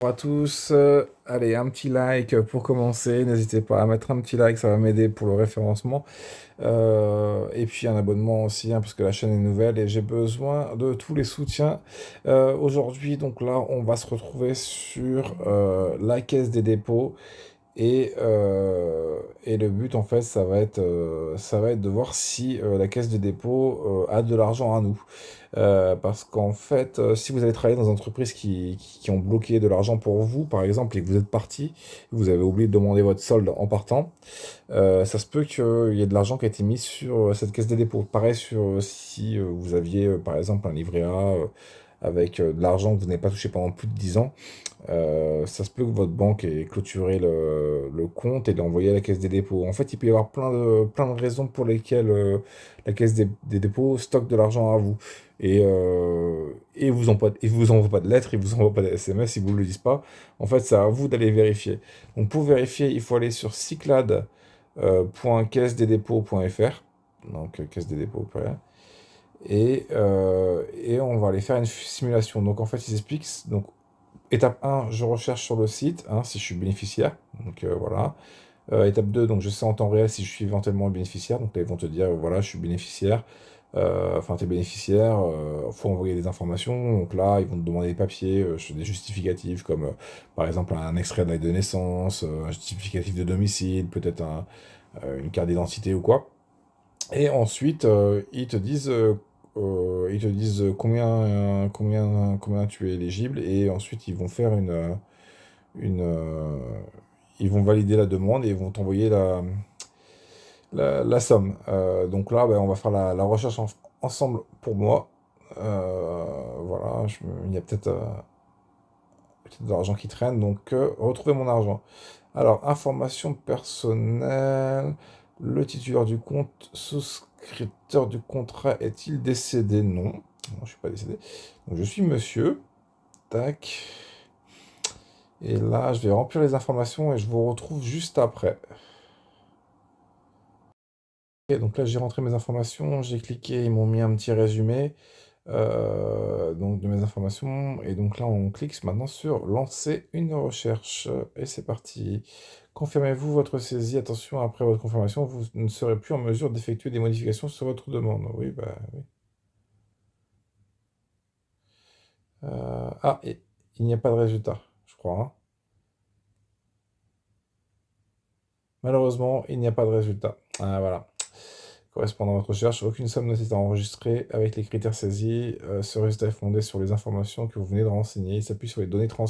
Bonjour à tous, allez un petit like pour commencer, n'hésitez pas à mettre un petit like, ça va m'aider pour le référencement. Et puis un abonnement aussi, hein, parce que la chaîne est nouvelle et j'ai besoin de tous les soutiens. Aujourd'hui, donc là, on va se retrouver sur la Caisse des dépôts. Et le but, en fait, ça va être de voir si la Caisse des dépôts a de l'argent à nous. Parce qu'en fait, si vous avez travaillé dans des entreprises qui ont bloqué de l'argent pour vous, par exemple, et que vous êtes parti, vous avez oublié de demander votre solde en partant, ça se peut qu'il y ait de l'argent qui a été mis sur cette caisse des dépôts. Pareil sur si vous aviez, par exemple, un livret A avec de l'argent que vous n'avez pas touché pendant plus de 10 ans, ça se peut que votre banque ait clôturé le compte et l'ait envoyé à la caisse des dépôts. En fait, il peut y avoir plein de raisons pour lesquelles la caisse des dépôts stocke de l'argent à vous. Et vous envoie pas de lettres, ils vous envoient pas de SMS, ils vous le disent pas. En fait, c'est à vous d'aller vérifier. Donc pour vérifier, il faut aller sur cyclade.caisse-des-dépôts.fr. Donc caisse des dépôts, et on va aller faire une simulation. Donc en fait, ils expliquent. Donc étape 1, je recherche sur le site, hein, si je suis bénéficiaire. Donc voilà. Étape 2, donc je sais en temps réel si je suis éventuellement bénéficiaire. Donc là, ils vont te dire, voilà, je suis bénéficiaire. Enfin, tu es bénéficiaire, il faut envoyer des informations. Donc là, ils vont te demander des papiers, des justificatifs, comme par exemple un extrait de l'acte de naissance, un justificatif de domicile, peut-être une carte d'identité ou quoi. Et ensuite, ils te disent combien tu es éligible, et ensuite ils vont faire une, ils vont valider la demande et ils vont t'envoyer la somme. Donc là, ben, on va faire la recherche ensemble pour moi. Voilà, il y a peut-être de l'argent qui traîne, donc retrouver mon argent. Alors, information personnelle, le titulaire du compte, souscripteur du contrat est-il décédé? Non, non, je ne suis pas décédé. Donc, je suis monsieur. Tac. Et là, je vais remplir les informations et je vous retrouve juste après. Ok, donc là, j'ai rentré mes informations, j'ai cliqué, ils m'ont mis un petit résumé donc de mes informations. Et donc là, on clique maintenant sur lancer une recherche. Et c'est parti. Confirmez-vous votre saisie. Attention, après votre confirmation, vous ne serez plus en mesure d'effectuer des modifications sur votre demande. Oui, bah oui. Ah, et il n'y a pas de résultat, je crois, hein. Malheureusement, il n'y a pas de résultat. Ah, voilà. Correspondant à votre recherche, aucune somme ne s'est enregistrée avec les critères saisis. Ce résultat est fondé sur les informations que vous venez de renseigner. Il s'appuie sur les données transmises